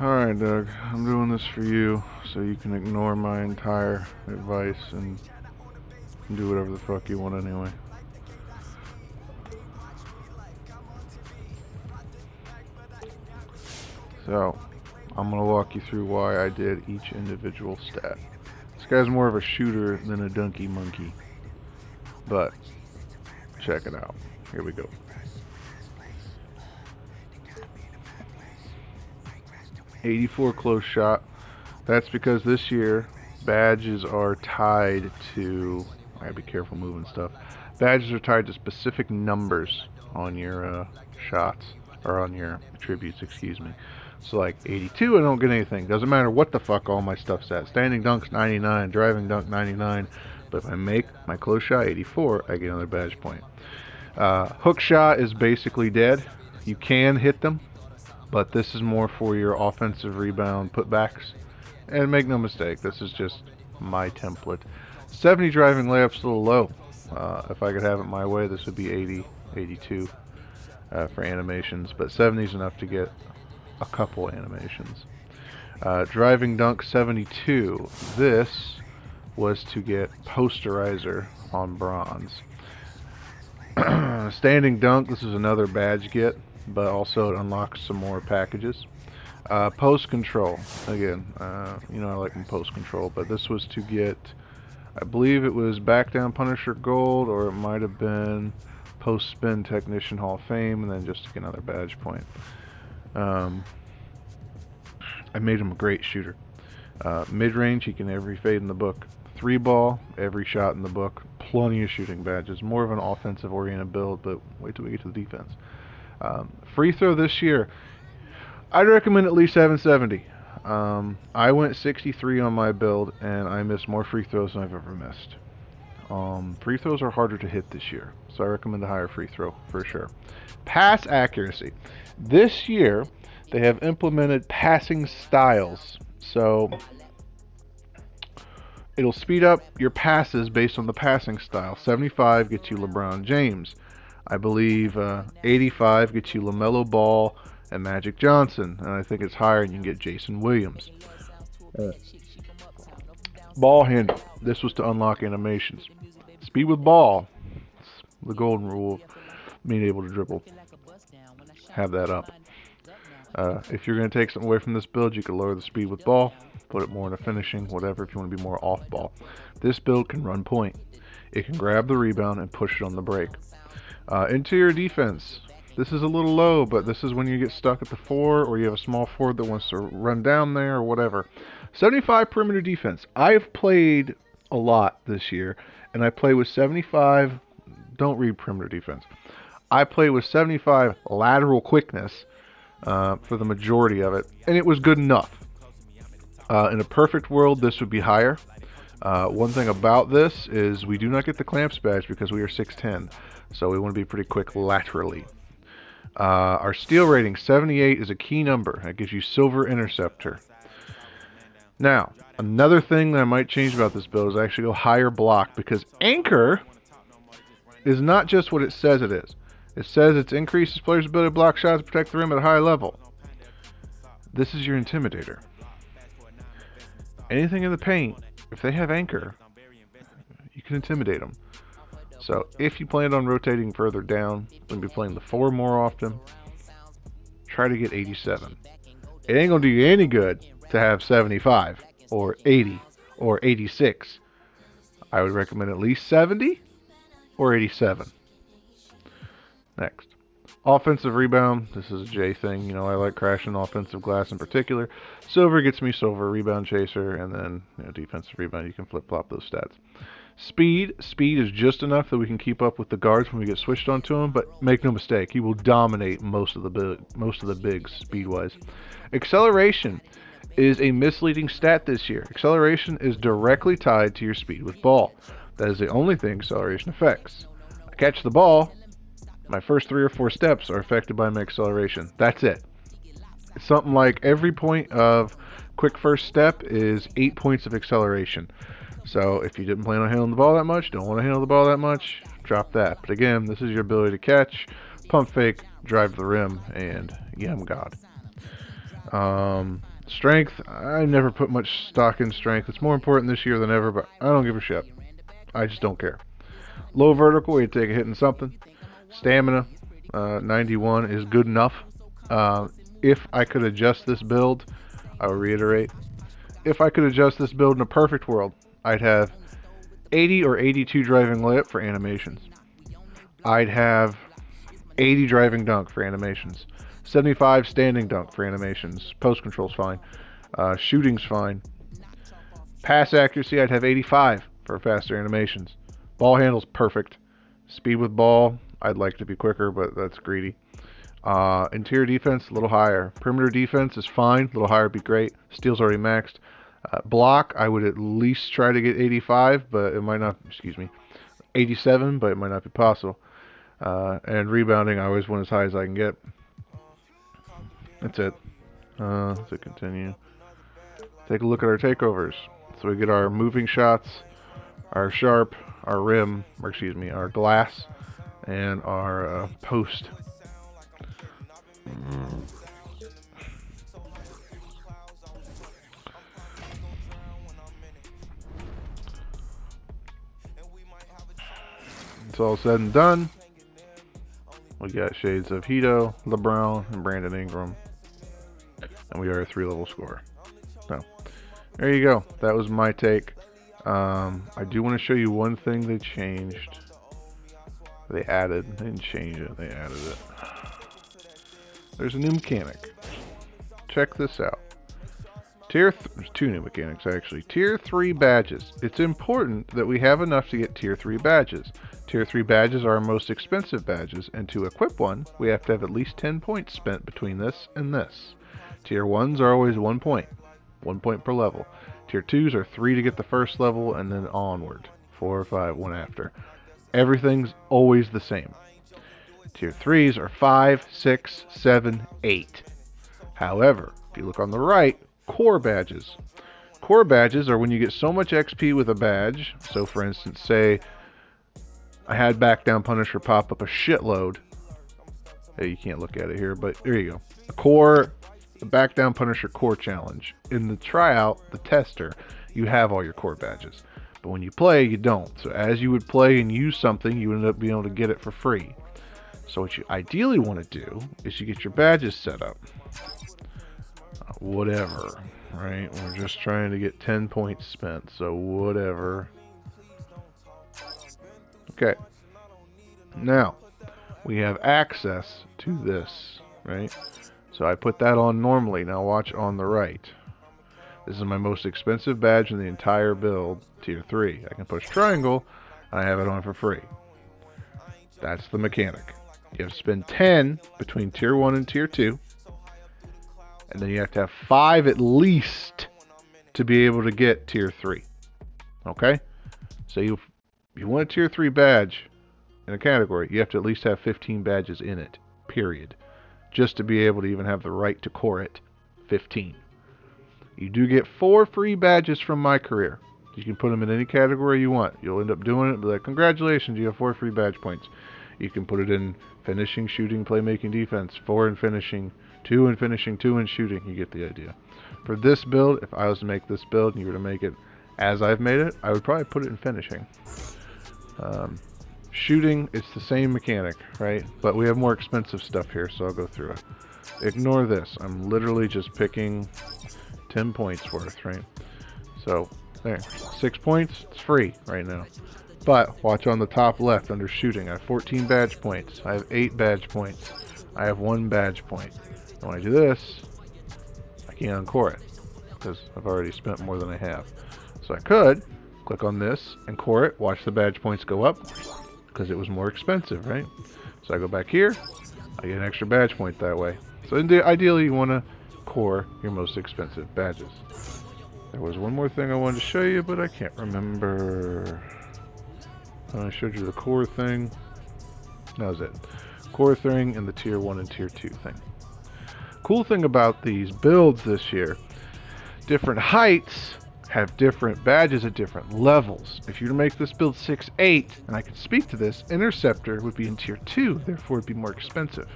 Alright, Doug, I'm doing this for you so you can ignore my entire advice and do whatever the fuck you want anyway. So, I'm gonna walk you through why I did each individual stat. This guy's more of a shooter than a donkey monkey, but check it out. Here we go. .84 close shot. That's because this year badges are tied to. I gotta be careful moving stuff. Badges are tied to specific numbers on your shots or on your attributes. Excuse me. So like 82, I don't get anything. Doesn't matter what the fuck all my stuff's at. Standing dunk's 99, driving dunk 99. But if I make my close shot 84, I get another badge point. Hook shot is basically dead. You can hit them, but this is more for your offensive rebound putbacks. And make no mistake, this is just my template. 70 driving layup's a little low. If I could have it my way, this would be 80, 82 for animations, but 70 is enough to get a couple animations. Driving dunk 72. This was to get posterizer on bronze. Standing dunk, this is another badge get, but also it unlocks some more packages. Post control, again, you know I like my post control, but this was to get, I believe it was back down Punisher Gold, or it might have been post spin Technician Hall of Fame, and then just to get another badge point. I made him a great shooter. Mid range, he can every fade in the book. 3 ball, every shot in the book. Plenty of shooting badges. More of an offensive oriented build, but wait till we get to the defense. Free throw this year, I'd recommend at least 770. I went 63 on my build, and I missed more free throws than I've ever missed. Free throws are harder to hit this year, so I recommend a higher free throw for sure. Pass accuracy. This year, they have implemented passing styles, so it'll speed up your passes based on the passing style. 75 gets you LeBron James. I believe 85 gets you LaMelo Ball and Magic Johnson, and I think it's higher and you can get Jason Williams. Ball handle. This was to unlock animations. Speed with ball. It's the golden rule of being able to dribble. Have that up. If you're going to take something away from this build, you can lower the speed with ball, put it more into finishing, whatever, if you want to be more off ball. This build can run point. It can grab the rebound and push it on the break. Interior defense. This is a little low, but this is when you get stuck at the 4, or you have a small forward that wants to run down there, or whatever. 75 perimeter defense. I've played a lot this year, and I play with 75. Don't read perimeter defense. I play with 75 lateral quickness for the majority of it, and it was good enough. In a perfect world, this would be higher. One thing about this is we do not get the clamps badge because we are 6'10", so we want to be pretty quick laterally. Our steal rating, 78, is a key number. That gives you silver interceptor. Now, another thing that I might change about this build is I actually go higher block, because anchor is not just what it says it is. It says it increases players' ability to block shots and protect the rim at a high level. This is your intimidator. Anything in the paint, if they have anchor, you can intimidate them. So if you plan on rotating further down, when you're playing the 4 more often, try to get 87. It ain't going to do you any good to have 75 or 80 or 86. I would recommend at least 70 or 87. Next. Offensive rebound. This is a J thing. You know, I like crashing offensive glass in particular. Silver gets me silver, rebound chaser, and then defensive rebound. You can flip-flop those stats. Speed. Speed is just enough that we can keep up with the guards when we get switched onto them, but make no mistake, he will dominate most of the bigs speed-wise. Acceleration is a misleading stat this year. Acceleration is directly tied to your speed with ball. That is the only thing acceleration affects. I catch the ball, my first 3 or 4 steps are affected by my acceleration. That's it. It's something like every point of quick first step is 8 points of acceleration. So if you didn't plan on handling the ball that much, don't want to handle the ball that much, drop that. But again, this is your ability to catch, pump fake, drive to the rim, and yeah, I'm God. Strength, I never put much stock in strength. It's more important this year than ever, but I don't give a shit. I just don't care. Low vertical, you take a hit in something. Stamina, 91 is good enough. If I could adjust this build, I will reiterate, if I could adjust this build in a perfect world, I'd have 80 or 82 driving layup for animations. I'd have 80 driving dunk for animations. 75 standing dunk for animations. Post control's fine. Shooting's fine. Pass accuracy, I'd have 85 for faster animations. Ball handle's perfect. Speed with ball, I'd like to be quicker, but that's greedy. Interior defense, a little higher. Perimeter defense is fine. A little higher would be great. Steal's already maxed. Block, I would at least try to get 85, but it might not, 87, but it might not be possible. And rebounding, I always want as high as I can get. That's it. Let's continue. Take a look at our takeovers. So we get our moving shots, our sharp, our rim, or our glass, and our post. It's all said and done. We got shades of Hito, LeBron, and Brandon Ingram. And we are a 3-level scorer. So, there you go. That was my take. I do want to show you one thing they changed. They added. They didn't change it. They added it. There's a new mechanic. Check this out. There's 2 new mechanics, actually. Tier 3 badges. It's important that we have enough to get Tier 3 badges. Tier 3 badges are our most expensive badges, and to equip one, we have to have at least 10 points spent between this and this. Tier 1s are always 1 point. 1 point per level. Tier 2s are 3 to get the first level, and then onward. 4 or 5, 1 after. Everything's always the same. Tier 3s are 5, 6, 7, 8. However, if you look on the right, core badges. Core badges are when you get so much XP with a badge. So for instance, say I had Back Down Punisher pop up a shitload. Hey, you can't look at it here, but there you go. The Back Down Punisher core challenge. In the tryout, the tester, you have all your core badges. But when you play, you don't. So as you would play and use something, you end up being able to get it for free. So what you ideally want to do is you get your badges set up. Whatever, right? We're just trying to get 10 points spent, so whatever. Okay. Now, we have access to this, right? So I put that on normally. Now watch on the right. This is my most expensive badge in the entire build, Tier 3. I can push triangle, and I have it on for free. That's the mechanic. You have to spend 10 between Tier 1 and Tier 2. And then you have to have 5 at least to be able to get Tier 3. Okay? So if you want a Tier 3 badge in a category, you have to at least have 15 badges in it. Period. Just to be able to even have the right to core it. 15. You do get 4 free badges from my career. You can put them in any category you want. You'll end up doing it. Be like, congratulations, you have 4 free badge points. You can put it in finishing, shooting, playmaking, defense. 4 in finishing, 2 in finishing, 2 in shooting. You get the idea. For this build, if I was to make this build and you were to make it as I've made it, I would probably put it in finishing. Shooting, it's the same mechanic, right? But we have more expensive stuff here, so I'll go through it. Ignore this. I'm literally just picking 10 points worth, right? So, there. 6 points, it's free right now. But, watch on the top left under shooting. I have 14 badge points. I have 8 badge points. I have 1 badge point. And when I do this, I can't uncore it, because I've already spent more than I have. So I could click on this and core it, watch the badge points go up, because it was more expensive, right? So I go back here, I get an extra badge point that way. So ideally you want to core your most expensive badges. There was one more thing I wanted to show you, but I can't remember. I showed you the core thing. That was it. Core thing and the Tier 1 and Tier 2 thing. Cool thing about these builds this year, different heights have different badges at different levels. If you were to make this build 6'8", and I can speak to this, Interceptor would be in Tier 2, therefore it'd be more expensive.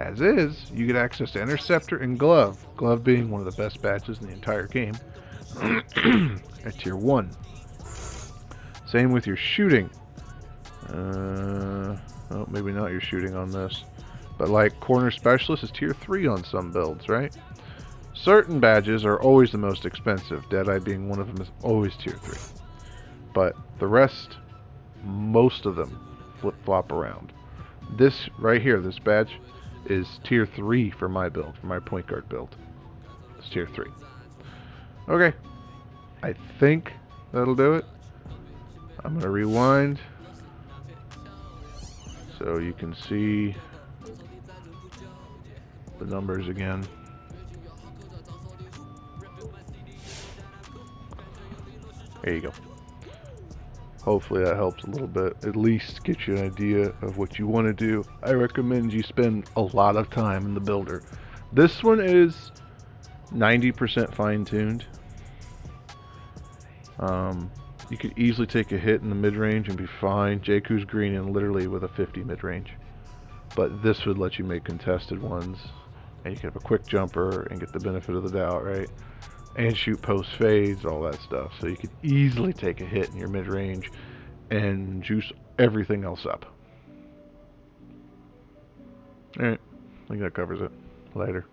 As is, you get access to Interceptor and Glove. Glove being one of the best badges in the entire game. At tier 1. Same with your shooting. Oh, maybe not your shooting on this. But like Corner Specialist is tier 3 on some builds, right? Certain badges are always the most expensive. Deadeye being one of them is always tier 3. But the rest, most of them flip-flop around. This right here, this badge, is tier 3 for my build, for my point guard build. It's tier 3. Okay. I think that'll do it. I'm going to rewind so you can see the numbers again. There you go. Hopefully that helps a little bit. At least get you an idea of what you want to do. I recommend you spend a lot of time in the builder. This one is 90% fine-tuned. You could easily take a hit in the mid-range and be fine. Jakku's green in literally with a 50 mid-range. But this would let you make contested ones. And you can have a quick jumper and get the benefit of the doubt, right? And shoot post fades, all that stuff. So you could easily take a hit in your mid-range and juice everything else up. Alright, I think that covers it. Later.